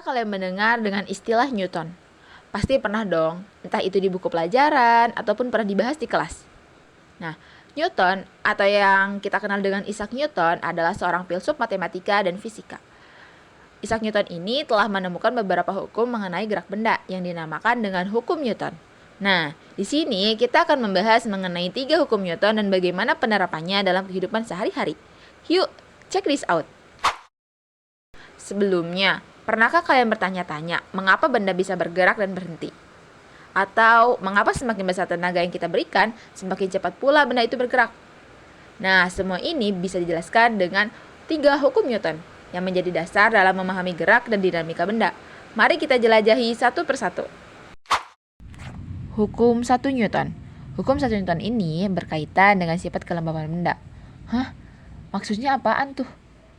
kalian mendengar dengan istilah Newton? Pasti pernah dong, entah itu di buku pelajaran ataupun pernah dibahas di kelas. Nah, Newton atau yang kita kenal dengan Isaac Newton adalah seorang filsuf matematika dan fisika. Isaac Newton ini telah menemukan beberapa hukum mengenai gerak benda yang dinamakan dengan hukum Newton. Nah, di sini kita akan membahas mengenai 3 hukum Newton dan bagaimana penerapannya dalam kehidupan sehari-hari. Yuk, check this out. Sebelumnya, pernahkah kalian bertanya-tanya mengapa benda bisa bergerak dan berhenti? Atau mengapa semakin besar tenaga yang kita berikan, semakin cepat pula benda itu bergerak? Nah, semua ini bisa dijelaskan dengan 3 hukum Newton yang menjadi dasar dalam memahami gerak dan dinamika benda. Mari kita jelajahi satu persatu. Hukum 1 Newton. Hukum 1 Newton ini berkaitan dengan sifat kelembapan benda. Hah? Maksudnya apaan tuh?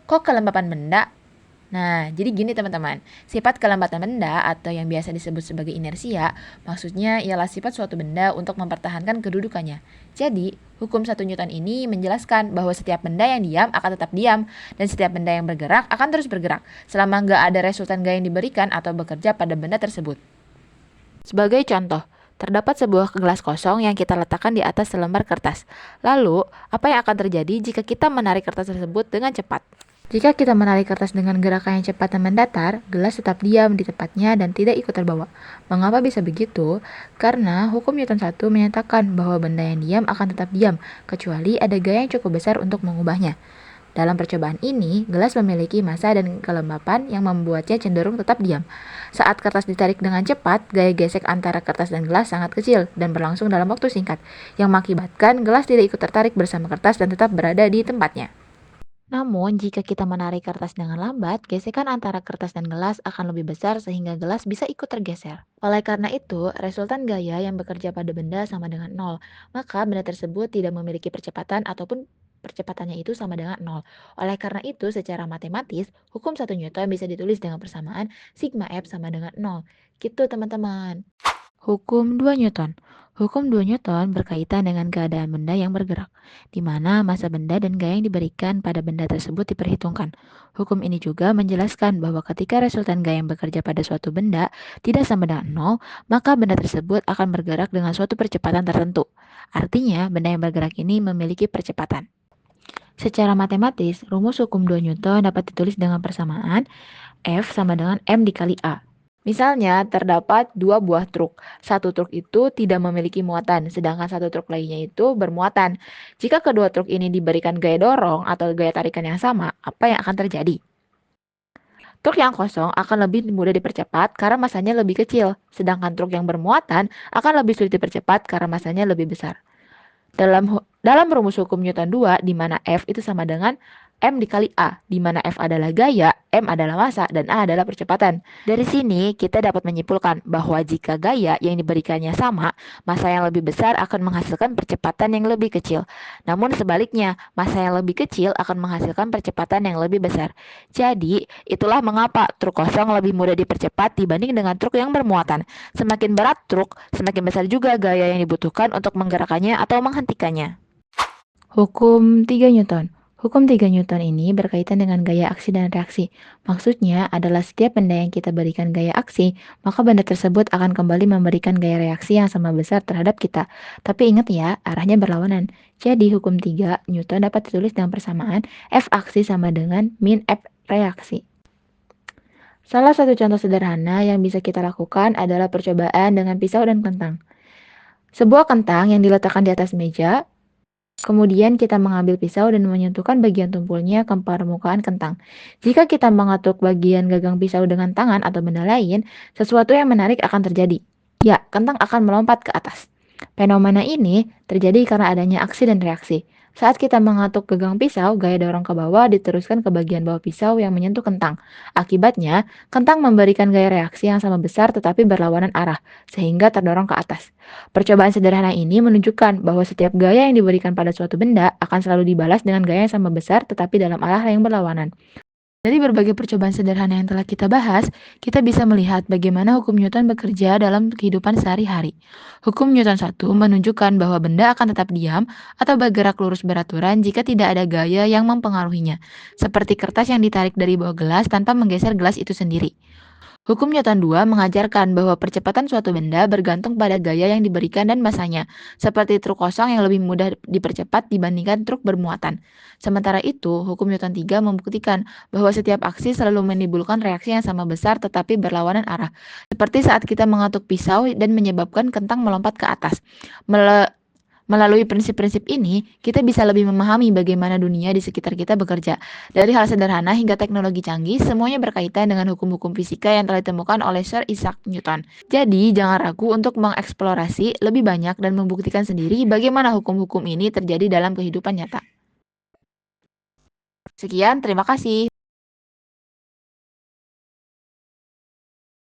Kok kelembapan benda? Nah, jadi gini teman-teman, sifat kelembatan benda atau yang biasa disebut sebagai inersia, maksudnya ialah sifat suatu benda untuk mempertahankan kedudukannya. Jadi, hukum 1 Newton ini menjelaskan bahwa setiap benda yang diam akan tetap diam, dan setiap benda yang bergerak akan terus bergerak, selama nggak ada resultan gaya yang diberikan atau bekerja pada benda tersebut. Sebagai contoh, terdapat sebuah gelas kosong yang kita letakkan di atas selembar kertas. Lalu, apa yang akan terjadi jika kita menarik kertas tersebut dengan cepat? Jika kita menarik kertas dengan gerakan yang cepat dan mendatar, gelas tetap diam di tempatnya dan tidak ikut terbawa. Mengapa bisa begitu? Karena hukum Newton 1 menyatakan bahwa benda yang diam akan tetap diam, kecuali ada gaya yang cukup besar untuk mengubahnya. Dalam percobaan ini, gelas memiliki massa dan kelembapan yang membuatnya cenderung tetap diam. Saat kertas ditarik dengan cepat, gaya gesek antara kertas dan gelas sangat kecil dan berlangsung dalam waktu singkat, yang mengakibatkan gelas tidak ikut tertarik bersama kertas dan tetap berada di tempatnya. Namun, jika kita menarik kertas dengan lambat, gesekan antara kertas dan gelas akan lebih besar sehingga gelas bisa ikut tergeser. Oleh karena itu, resultan gaya yang bekerja pada benda sama dengan 0, maka benda tersebut tidak memiliki percepatan ataupun percepatannya itu sama dengan 0. Oleh karena itu, secara matematis, hukum 1 Newton bisa ditulis dengan persamaan sigma F sama dengan 0. Gitu teman-teman. Hukum 2 Newton. Hukum 2 Newton berkaitan dengan keadaan benda yang bergerak, di mana massa benda dan gaya yang diberikan pada benda tersebut diperhitungkan. Hukum ini juga menjelaskan bahwa ketika resultan gaya yang bekerja pada suatu benda tidak sama dengan 0, maka benda tersebut akan bergerak dengan suatu percepatan tertentu. Artinya, benda yang bergerak ini memiliki percepatan. Secara matematis, rumus hukum 2 Newton dapat ditulis dengan persamaan F sama dengan M dikali A. Misalnya, terdapat 2 buah truk. Satu truk itu tidak memiliki muatan, sedangkan satu truk lainnya itu bermuatan. Jika kedua truk ini diberikan gaya dorong atau gaya tarikan yang sama, apa yang akan terjadi? Truk yang kosong akan lebih mudah dipercepat karena masanya lebih kecil, sedangkan truk yang bermuatan akan lebih sulit dipercepat karena masanya lebih besar. Dalam rumus hukum Newton 2, di mana F itu sama dengan M dikali A, di mana F adalah gaya, M adalah massa, dan A adalah percepatan. Dari sini, kita dapat menyimpulkan bahwa jika gaya yang diberikannya sama, massa yang lebih besar akan menghasilkan percepatan yang lebih kecil. Namun sebaliknya, massa yang lebih kecil akan menghasilkan percepatan yang lebih besar. Jadi, itulah mengapa truk kosong lebih mudah dipercepat dibanding dengan truk yang bermuatan. Semakin berat truk, semakin besar juga gaya yang dibutuhkan untuk menggerakkannya atau menghentikannya. Hukum 3 Newton. Hukum 3 Newton ini berkaitan dengan gaya aksi dan reaksi. Maksudnya adalah setiap benda yang kita berikan gaya aksi, maka benda tersebut akan kembali memberikan gaya reaksi yang sama besar terhadap kita. Tapi ingat ya, arahnya berlawanan. Jadi hukum 3 Newton dapat ditulis dengan persamaan F aksi sama dengan min F reaksi. Salah satu contoh sederhana yang bisa kita lakukan adalah percobaan dengan pisau dan kentang. Sebuah kentang yang diletakkan di atas meja, kemudian kita mengambil pisau dan menyentuhkan bagian tumpulnya ke permukaan kentang. Jika kita mengetuk bagian gagang pisau dengan tangan atau benda lain, sesuatu yang menarik akan terjadi. Ya, kentang akan melompat ke atas. Fenomena ini terjadi karena adanya aksi dan reaksi. Saat kita mengetuk gagang pisau, gaya dorong ke bawah diteruskan ke bagian bawah pisau yang menyentuh kentang. Akibatnya, kentang memberikan gaya reaksi yang sama besar tetapi berlawanan arah, sehingga terdorong ke atas. Percobaan sederhana ini menunjukkan bahwa setiap gaya yang diberikan pada suatu benda akan selalu dibalas dengan gaya yang sama besar tetapi dalam arah yang berlawanan. Dari berbagai percobaan sederhana yang telah kita bahas, kita bisa melihat bagaimana hukum Newton bekerja dalam kehidupan sehari-hari. Hukum Newton 1 menunjukkan bahwa benda akan tetap diam atau bergerak lurus beraturan jika tidak ada gaya yang mempengaruhinya, seperti kertas yang ditarik dari bawah gelas tanpa menggeser gelas itu sendiri. Hukum Newton 2 mengajarkan bahwa percepatan suatu benda bergantung pada gaya yang diberikan dan masanya, seperti truk kosong yang lebih mudah dipercepat dibandingkan truk bermuatan. Sementara itu, hukum Newton 3 membuktikan bahwa setiap aksi selalu menimbulkan reaksi yang sama besar tetapi berlawanan arah, seperti saat kita mengatuk pisau dan menyebabkan kentang melompat ke atas. Melalui prinsip-prinsip ini, kita bisa lebih memahami bagaimana dunia di sekitar kita bekerja. Dari hal sederhana hingga teknologi canggih, semuanya berkaitan dengan hukum-hukum fisika yang telah ditemukan oleh Sir Isaac Newton. Jadi, jangan ragu untuk mengeksplorasi lebih banyak dan membuktikan sendiri bagaimana hukum-hukum ini terjadi dalam kehidupan nyata. Sekian, terima kasih.